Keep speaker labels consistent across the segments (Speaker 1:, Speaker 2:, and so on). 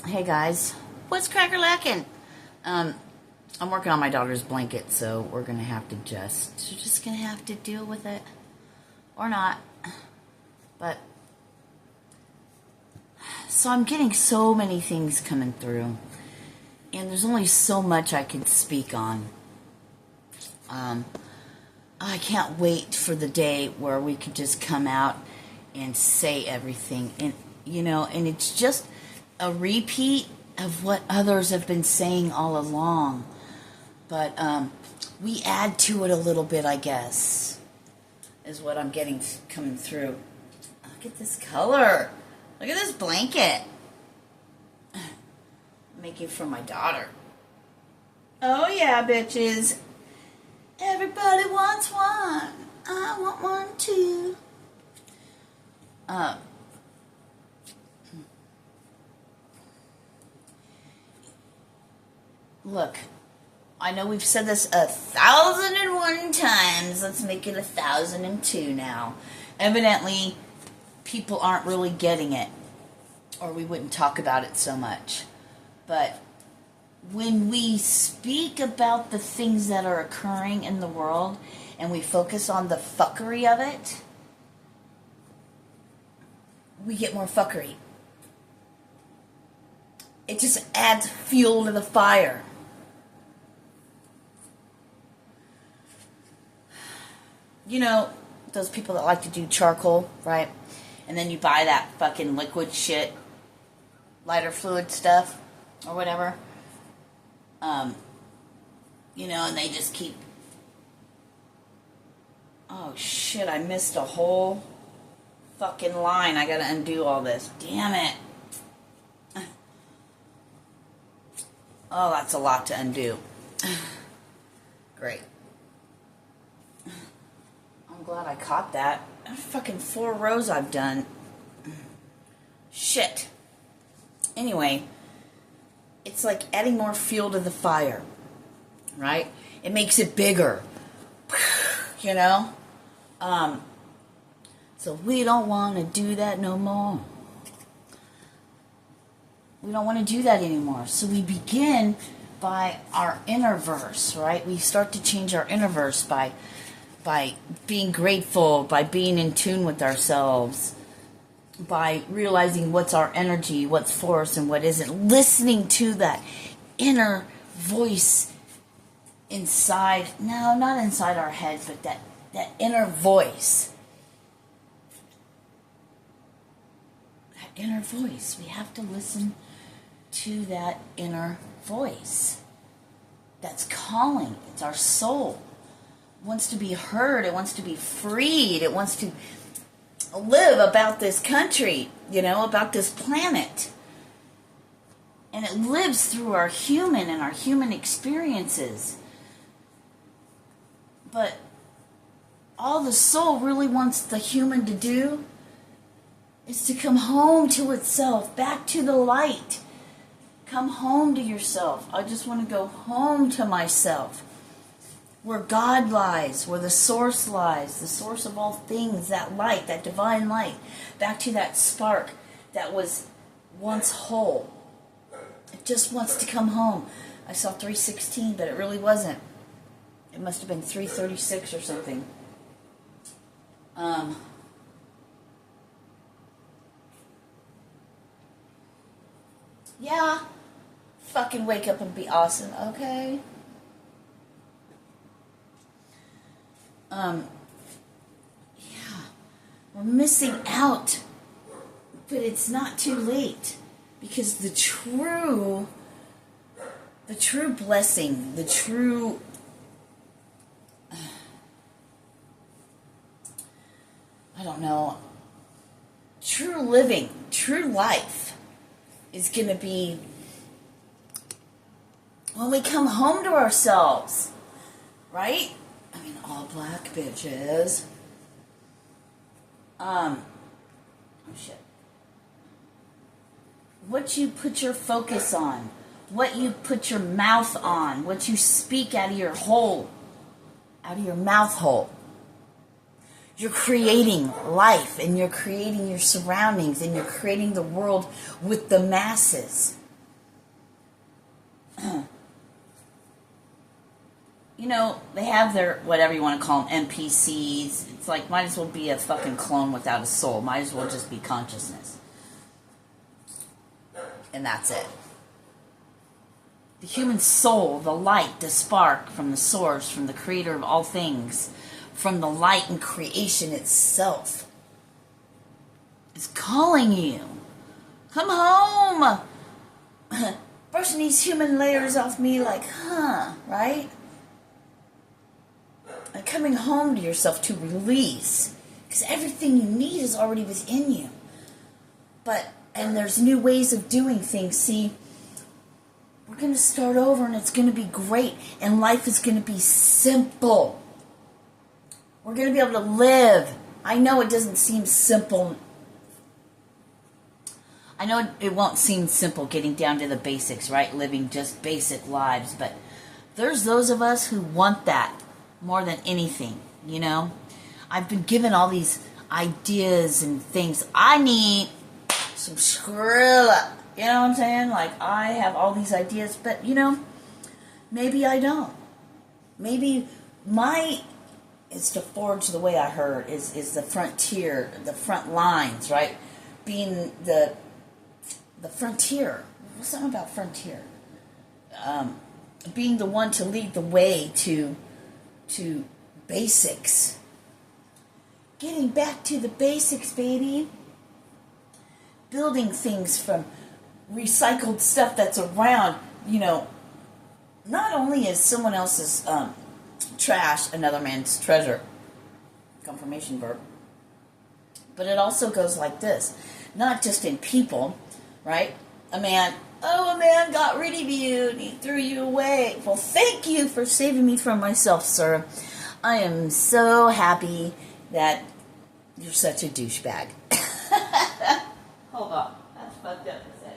Speaker 1: Hey guys, what's cracker lacking? I'm working on my daughter's blanket, so we're just gonna have to deal with it, or not. But so I'm getting so many things coming through, and there's only so much I can speak on. I can't wait for the day where we could just come out and say everything, and it's just a repeat of what others have been saying all along, but we add to it a little bit, I guess, is what I'm getting coming through. Look at this color. Look at this blanket. I'm making for my daughter. Oh yeah, bitches. Everybody wants one. I want one too. Look, I know we've said this 1,001 times. Let's make it 1,002 now. Evidently, people aren't really getting it, or we wouldn't talk about it so much. But when we speak about the things that are occurring in the world, and we focus on the fuckery of it, we get more fuckery. It just adds fuel to the fire. You know, those people that like to do charcoal, right? And then you buy that fucking liquid shit, lighter fluid stuff, or whatever. And they just keep... Oh shit, I missed a whole fucking line. I gotta undo all this. Damn it. Oh, that's a lot to undo. Great. I'm glad I caught that. Fucking 4 rows I've done. Shit. Anyway, it's like adding more fuel to the fire, right? It makes it bigger, you know? So we don't want to do that no more. We don't want to do that anymore. So we begin by our inner verse, right? We start to change our inner verse by being grateful, by being in tune with ourselves, by realizing what's our energy, what's for us and what isn't, listening to that inner voice inside, no, not inside our head, but that inner voice. That inner voice. We have to listen to that inner voice that's calling. It's our soul. It wants to be heard. It wants to be freed. It wants to live about this country, about this planet. And it lives through our human experiences. But all the soul really wants the human to do is to come home to itself, back to the light. Come home to yourself. I just want to go home to myself. Where God lies, where the source lies, the source of all things, that light, that divine light. Back to that spark that was once whole. It just wants to come home. I saw 316, but it really wasn't. It must have been 336 or something. Yeah. Fucking wake up and be awesome, okay? Yeah, we're missing out, but it's not too late, because the true blessing, the true, true living, true life is going to be when we come home to ourselves, right? I mean, all black bitches. Oh shit. What you put your focus on, what you put your mouth on, what you speak out of your mouth hole. You're creating life, and you're creating your surroundings, and you're creating the world with the masses. you know, they have their, whatever you want to call them, NPCs. It's like, might as well be a fucking clone without a soul. Might as well just be consciousness. And that's it. The human soul, the light, the spark from the source, from the creator of all things, from the light and creation itself, is calling you. Come home. Brushing these human layers off me like, right? And coming home to yourself to release. Because everything you need is already within you. And there's new ways of doing things. See, we're going to start over and it's going to be great. And life is going to be simple. We're going to be able to live. I know it doesn't seem simple. I know it won't seem simple getting down to the basics, right? Living just basic lives. But there's those of us who want that more than anything, you know? I've been given all these ideas and things. I need some Skrilla. You know what I'm saying? Like, I have all these ideas, but, you know, maybe I don't. Maybe it's to forge the way I heard, is the frontier, the front lines, right? Being the frontier. What's something about frontier? Being the one to lead the way to basics. Getting back to the basics, baby. Building things from recycled stuff that's around, you know. Not only is someone else's trash another man's treasure, confirmation verb, but it also goes like this. Not just in people, right? A man got rid of you and he threw you away. Well, thank you for saving me from myself, sir. I am so happy that you're such a douchebag. Hold on. That's fucked up to say.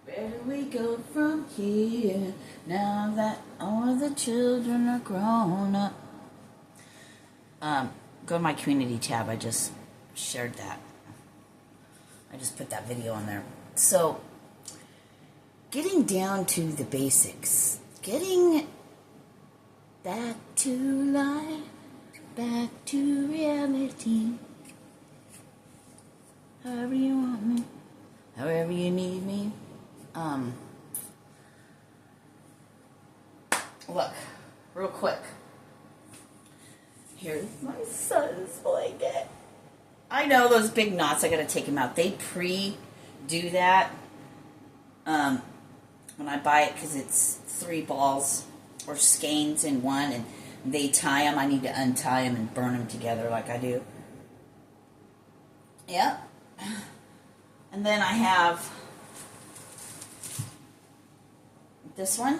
Speaker 1: Where do we go from here now that all the children are grown up? Go to my community tab. I just shared that. I just put that video on there. So, getting down to the basics. Getting back to life. Back to reality. However you want me. However you need me. Look, real quick. Here's my son's blanket. I know those big knots, I gotta take them out. They pre-do that when I buy it, because it's 3 balls or skeins in one, and they tie them. I need to untie them and burn them together like I do. Yep. And then I have this one.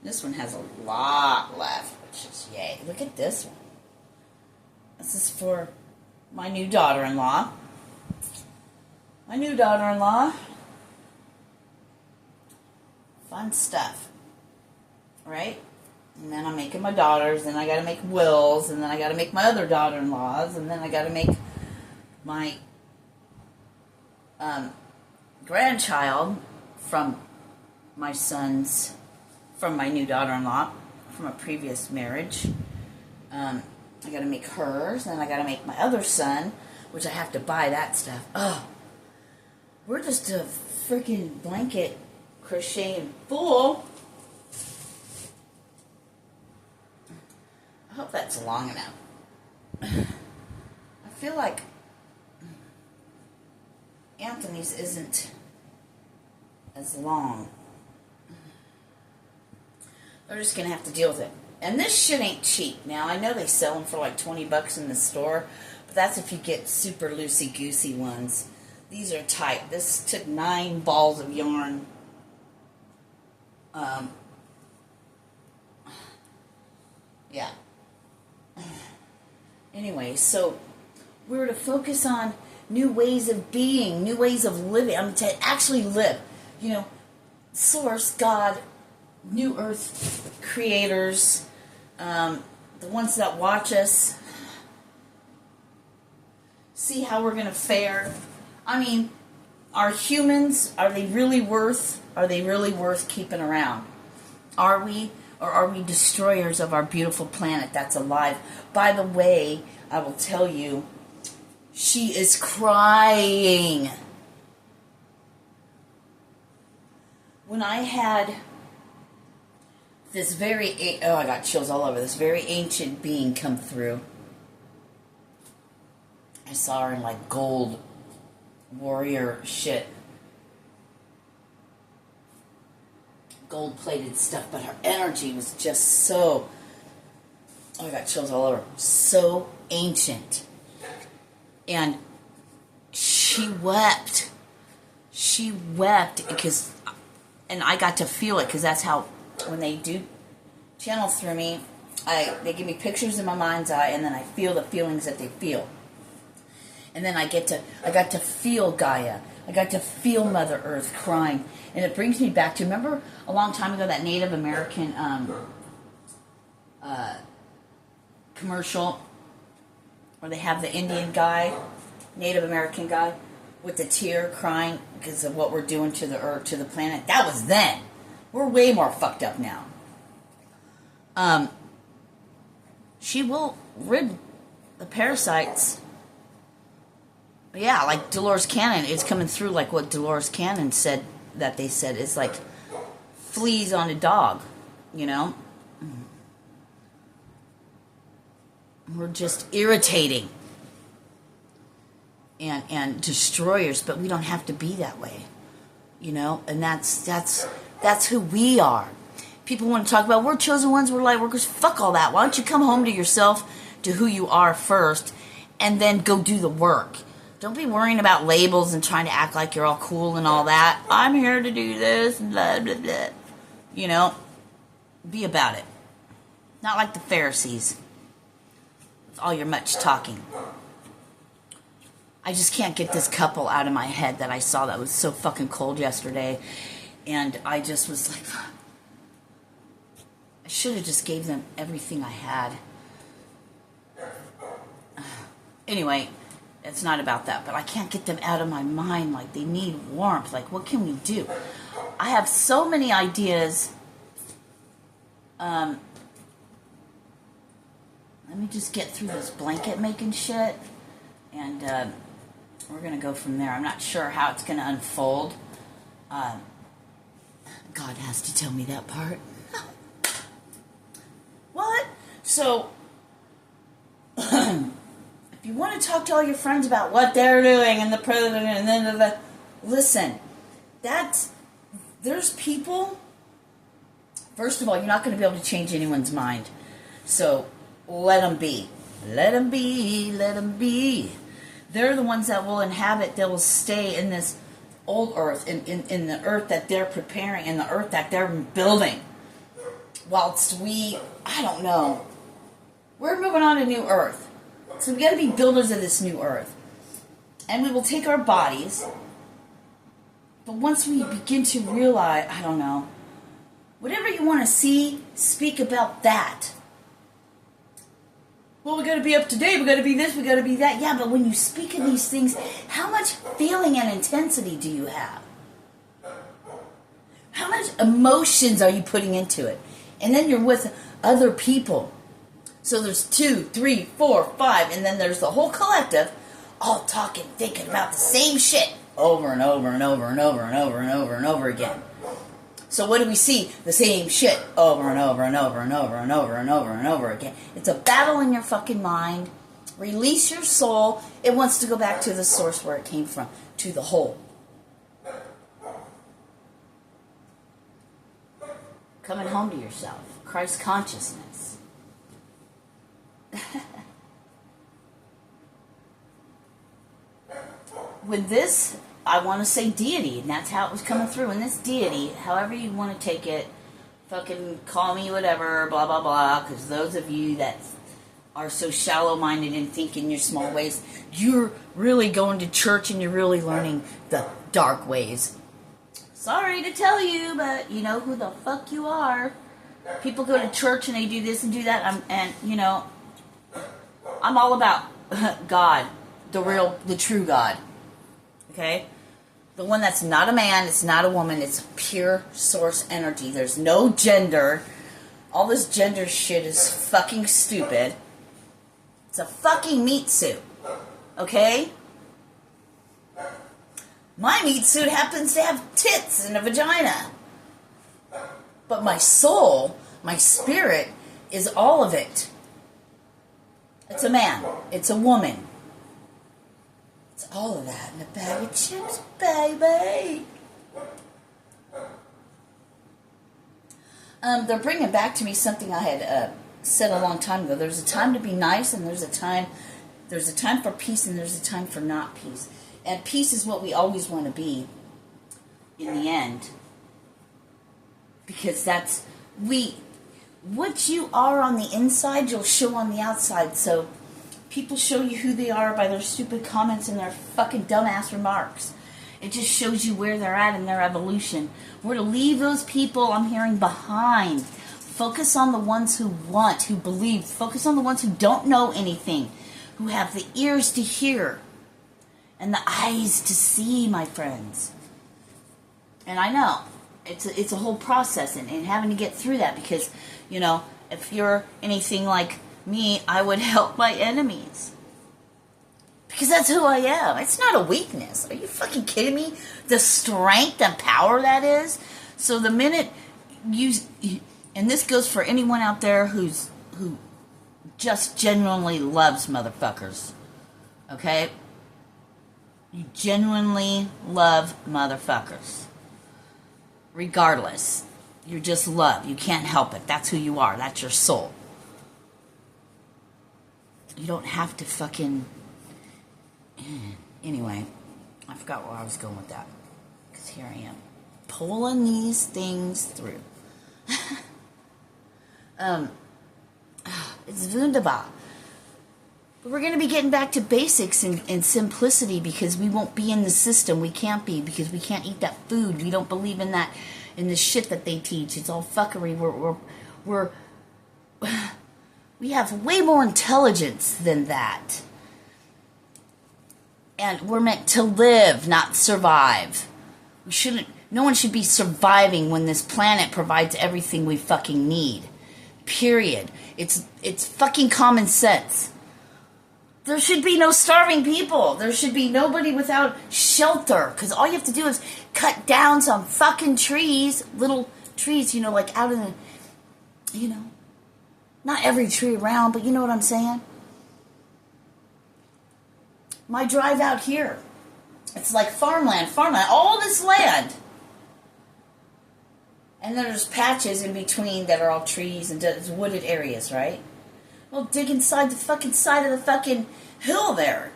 Speaker 1: This one has a lot left, which is yay. Look at this one. This is for my new daughter-in-law. My new daughter-in-law. Fun stuff. Right? And then I'm making my daughters, and I gotta make Will's, and then I gotta make my other daughter-in-laws, and then I gotta make my grandchild from my new daughter-in-law from a previous marriage. I gotta make hers, and then I gotta make my other son, which I have to buy that stuff. Oh, we're just a freaking blanket crocheting fool. I hope that's long enough. I feel like Anthony's isn't as long. They're just going to have to deal with it. And this shit ain't cheap. Now, I know they sell them for like $20 in the store, but that's if you get super loosey-goosey ones. These are tight. This took 9 balls of yarn. Yeah. Anyway, so we're to focus on new ways of being, new ways of living. I mean, to actually live. You know, Source, God, New Earth creators, the ones that watch us, see how we're going to fare. I mean, Are humans, are they really worth keeping around? Are we, or are we destroyers of our beautiful planet that's alive? By the way, I will tell you, she is crying. When I had this I got chills all over, this very ancient being come through. I saw her in like gold warrior shit. Gold-plated stuff, but her energy was just so... I got chills all over. So ancient. And she wept. She wept because... And I got to feel it, because that's how, when they do channel through me, they give me pictures in my mind's eye, and then I feel the feelings that they feel. And then I got to feel Gaia. I got to feel Mother Earth crying. And it brings me back to, remember a long time ago that Native American commercial where they have the Indian guy, Native American guy, with the tear crying because of what we're doing to the earth, to the planet? That was then. We're way more fucked up now. She will rid the parasites. Yeah, like Dolores Cannon is coming through, like what Dolores Cannon said, that they said is like fleas on a dog, you know? We're just irritating and destroyers, but we don't have to be that way, you know? And that's who we are. People want to talk about, we're chosen ones, we're light workers. Fuck all that. Why don't you come home to yourself, to who you are first, and then go do the work. Don't be worrying about labels and trying to act like you're all cool and all that. I'm here to do this, blah, blah, blah. You know, be about it. Not like the Pharisees. With all your much talking. I just can't get this couple out of my head that I saw that was so fucking cold yesterday. And I just was like, I should have just gave them everything I had. Anyway, it's not about that, but I can't get them out of my mind. Like, they need warmth. Like, what can we do? I have so many ideas. Let me just get through this blanket making shit, and we're going to go from there. I'm not sure how it's going to unfold. God has to tell me that part. What? So... If you want to talk to all your friends about what they're doing and the president and then listen, there's people. First of all, you're not going to be able to change anyone's mind, so let them be. Let them be. Let them be. They're the ones that will inhabit. They will stay in this old earth, in the earth that they're preparing, in the earth that they're building. Whilst I don't know. We're moving on to new earth. So we got to be builders of this new earth. And we will take our bodies. But once we begin to realize, I don't know, whatever you want to see, speak about that. Well, we got to be up to date. We got to be this. We got to be that. Yeah, but when you speak of these things, how much feeling and intensity do you have? How much emotions are you putting into it? And then you're with other people. So there's 2, 3, 4, 5, and then there's the whole collective, all talking, thinking about the same shit over and over and over and over and over and over and over again. So what do we see? The same shit over and over and over and over and over and over and over again. It's a battle in your fucking mind. Release your soul. It wants to go back to the source where it came from, to the whole. Coming home to yourself. Christ consciousness. With this, I want to say deity, and that's how it was coming through. And this deity, however you want to take it, fucking call me whatever, blah, blah, blah, because those of you that are so shallow-minded and think in your small ways, you're really going to church and you're really learning the dark ways. Sorry to tell you, but you know who the fuck you are. People go to church and they do this and do that, I'm all about God, the true God. Okay? The one that's not a man, it's not a woman, it's pure source energy. There's no gender. All this gender shit is fucking stupid. It's a fucking meat suit. Okay? My meat suit happens to have tits and a vagina. But my soul, my spirit, is all of it. It's a man. It's a woman. It's all of that in a bag of chips, baby. They're bringing back to me something I had said a long time ago. There's a time to be nice, and there's a time for peace, and there's a time for not peace. And peace is what we always want to be in the end. Because that's, what you are on the inside, you'll show on the outside. So people show you who they are by their stupid comments and their fucking dumbass remarks. It just shows you where they're at in their evolution. We're to leave those people, I'm hearing, behind. Focus on the ones who want, who believe. Focus on the ones who don't know anything, who have the ears to hear and the eyes to see, my friends. And I know it's a whole process, and having to get through that, because, you know, if you're anything like me, I would help my enemies. Because that's who I am. It's not a weakness. Are you fucking kidding me? The strength and power that is. So the minute and this goes for anyone out there who just genuinely loves motherfuckers. Okay? You genuinely love motherfuckers. Regardless. You're just love. You can't help it. That's who you are. That's your soul. You don't have to fucking... Anyway, I forgot where I was going with that. Because here I am. Pulling these things through. It's wunderbar. But we're going to be getting back to basics and simplicity, because we won't be in the system. We can't be, because we can't eat that food. We don't believe in that, in the shit that they teach. It's all fuckery. We have way more intelligence than that. And we're meant to live, not survive. No one should be surviving when this planet provides everything we fucking need. Period. It's fucking common sense. There should be no starving people. There should be nobody without shelter. Because all you have to do is cut down some fucking trees. Little trees, like out in the, not every tree around, but you know what I'm saying? My drive out here, it's like farmland, all this land. And then there's patches in between that are all trees and wooded areas, right? Well, dig inside the fucking side of the fucking hill there.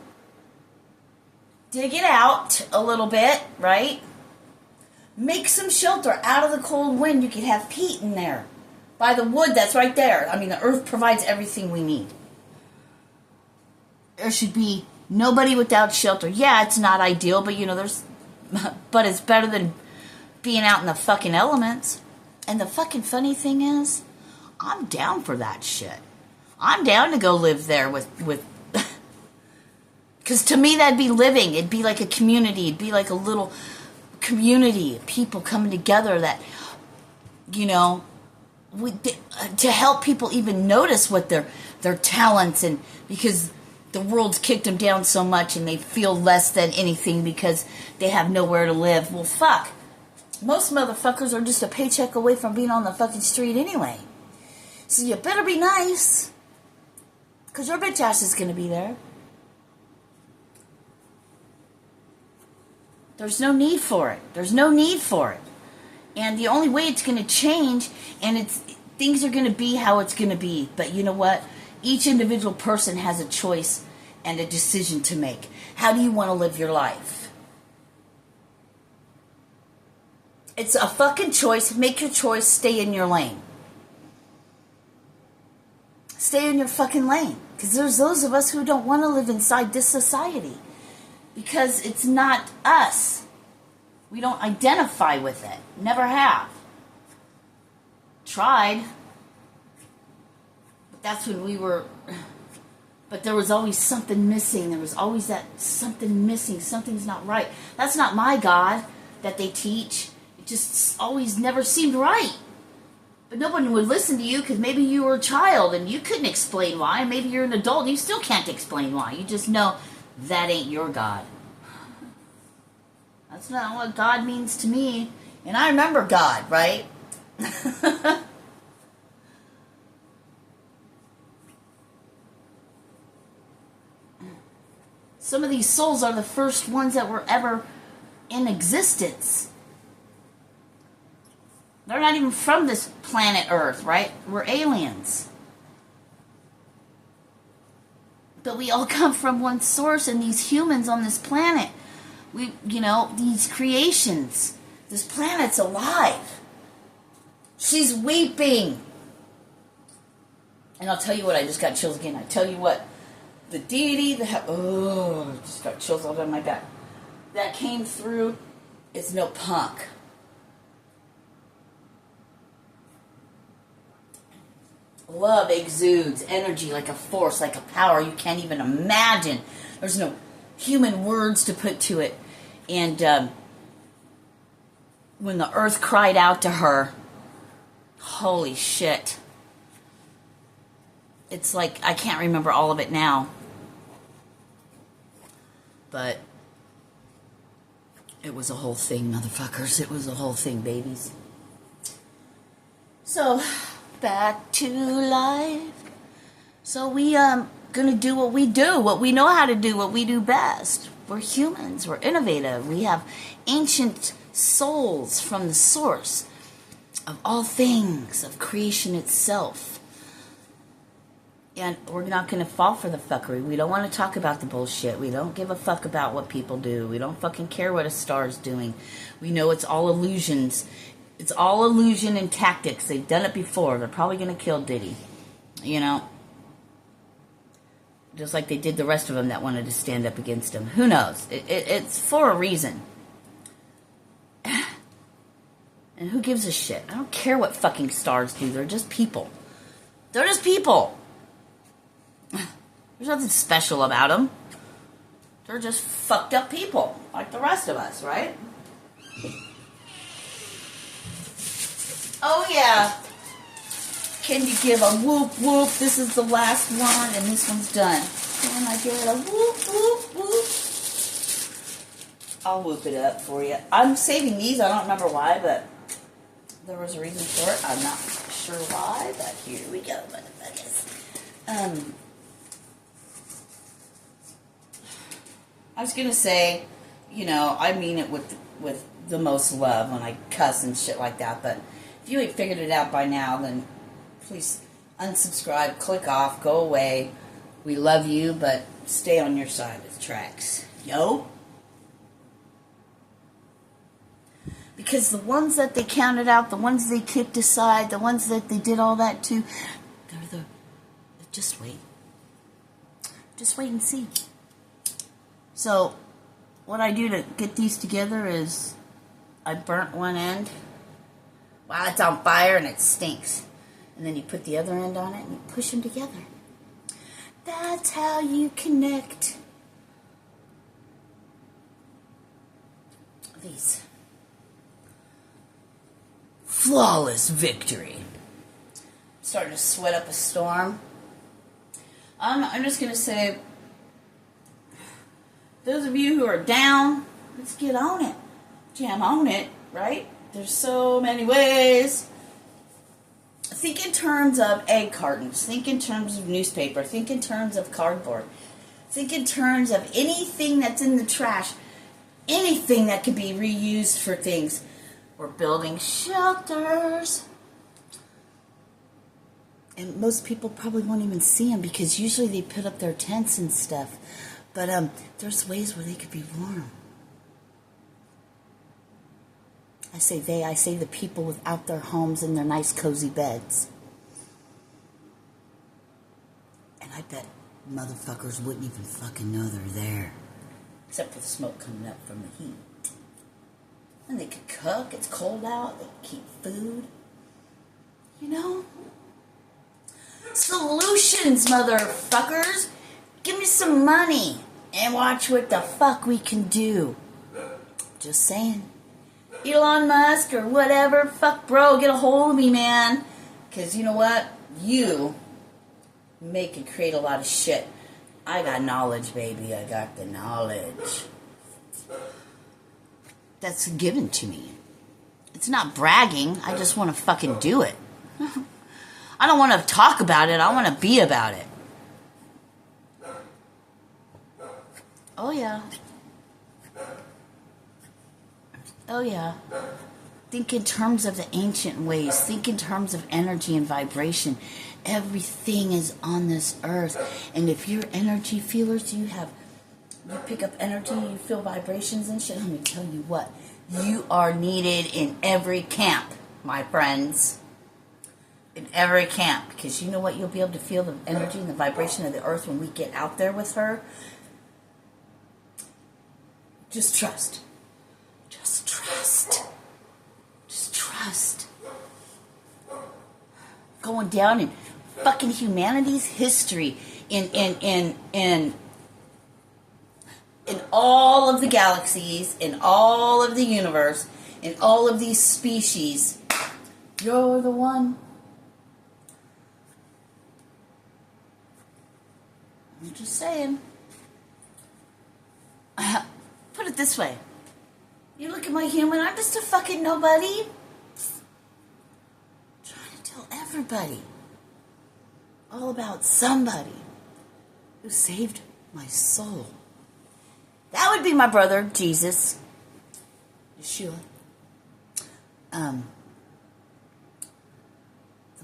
Speaker 1: Dig it out a little bit, right? Make some shelter out of the cold wind. You could have peat in there. By the wood that's right there. I mean, the earth provides everything we need. There should be nobody without shelter. Yeah, it's not ideal, but but it's better than being out in the fucking elements. And the fucking funny thing is, I'm down for that shit. I'm down to go live there with because to me that'd be living. It'd be like a community. It'd be like a little community of people coming together that, to help people even notice what their talents, and because the world's kicked them down so much and they feel less than anything because they have nowhere to live. Well, fuck. Most motherfuckers are just a paycheck away from being on the fucking street anyway. So you better be nice, because your bitch ass is going to be there. There's no need for it. And the only way it's going to change, and things are going to be how it's going to be. But you know what? Each individual person has a choice and a decision to make. How do you want to live your life? It's a fucking choice. Make your choice. Stay in your lane. Stay in your fucking lane. Because there's those of us who don't want to live inside this society. Because it's not us. We don't identify with it. Never have. Tried. But that's when we were But there was always something missing. There was always that something missing. Something's not right. That's not my God that they teach. It just always never seemed right. But no one would listen to you because maybe you were a child and you couldn't explain why. Maybe you're an adult and you still can't explain why. You just know that ain't your God. That's not what God means to me. And I remember God, right? Some of these souls are the first ones that were ever in existence. They're not even from this planet Earth, right? We're aliens. But we all come from one source, and these humans on this planet, these creations, this planet's alive. She's weeping. And I'll tell you what, I just got chills again. I tell you what. The deity, just got chills all down my back. That came through is no punk. Love exudes energy like a force, like a power you can't even imagine. There's no human words to put to it. And when the earth cried out to her, holy shit. It's like, I can't remember all of it now. But it was a whole thing, motherfuckers. It was a whole thing, babies. So, back to life. So we gonna do what we do, what we know how to do, what we do best. We're humans. We're innovative. We have ancient souls from the source of all things, of creation itself. And we're not going to fall for the fuckery. We don't want to talk about the bullshit. We don't give a fuck about what people do. We don't fucking care what a star's doing. We know it's all illusions. It's all illusion and tactics. They've done it before. They're probably going to kill Diddy. Just like they did the rest of them that wanted to stand up against him. Who knows? It's for a reason. And who gives a shit? I don't care what fucking stars do. They're just people. They're just people. There's nothing special about them. They're just fucked up people, like the rest of us, right? Oh yeah. Can you give a whoop whoop? This is the last one, and this one's done. Can I get a whoop whoop whoop? I'll whoop it up for you. I'm saving these. I don't remember why, but there was a reason for it. I'm not sure why, but here we go, motherfuckers. I was going to say, I mean it with the most love when I cuss and shit like that, but if you ain't figured it out by now, then please unsubscribe, click off, go away. We love you, but stay on your side of the tracks. Yo? Because the ones that they counted out, the ones they kicked aside, the ones that they did all that to, just wait. Just wait and see. So, what I do to get these together is I burnt one end while it's on fire and it stinks. And then you put the other end on it and you push them together. That's how you connect these. Flawless victory. I'm starting to sweat up a storm. I'm just going to say, those of you who are down, let's get on it. Jam on it, right? There's so many ways. Think in terms of egg cartons. Think in terms of newspaper. Think in terms of cardboard. Think in terms of anything that's in the trash. Anything that can be reused for things. We're building shelters. And most people probably won't even see them because usually they put up their tents and stuff. But there's ways where they could be warm. I say the people without their homes and their nice cozy beds. And I bet motherfuckers wouldn't even fucking know they're there. Except for the smoke coming up from the heat. And they could cook, it's cold out, they could keep food. Solutions, motherfuckers. Give me some money and watch what the fuck we can do. Just saying. Elon Musk or whatever, fuck bro, get a hold of me, man. Because you know what? You make and create a lot of shit. I got knowledge, baby. I got the knowledge. That's given to me. It's not bragging. I just want to fucking do it. I don't want to talk about it. I want to be about it. Oh, yeah. Oh, yeah. Think in terms of the ancient ways. Think in terms of energy and vibration. Everything is on this earth. And if you're energy feelers, you pick up energy, you feel vibrations and shit. Let me tell you what. You are needed in every camp, my friends. In every camp. Because you know what? You'll be able to feel the energy and the vibration of the earth when we get out there with her. Just trust. Just trust. Just trust. Going down in fucking humanity's history in all of the galaxies, in all of the universe, in all of these species, you're the one. I'm just saying. Put it this way. You look at my human, I'm just a fucking nobody. I'm trying to tell everybody all about somebody who saved my soul. That would be my brother, Jesus. Yeshua. The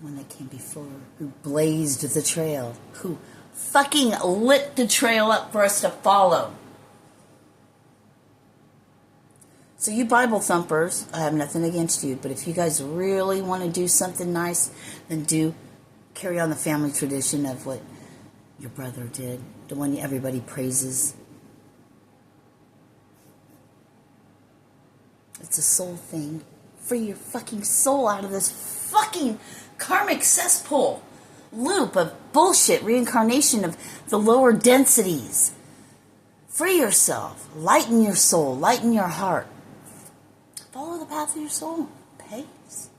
Speaker 1: one that came before, who blazed the trail, who fucking lit the trail up for us to follow. So you Bible thumpers, I have nothing against you, but if you guys really want to do something nice, then carry on the family tradition of what your brother did, the one everybody praises. It's a soul thing. Free your fucking soul out of this fucking karmic cesspool loop of bullshit, reincarnation of the lower densities. Free yourself. Lighten your soul. Lighten your heart. Follow the path of your soul. Peace.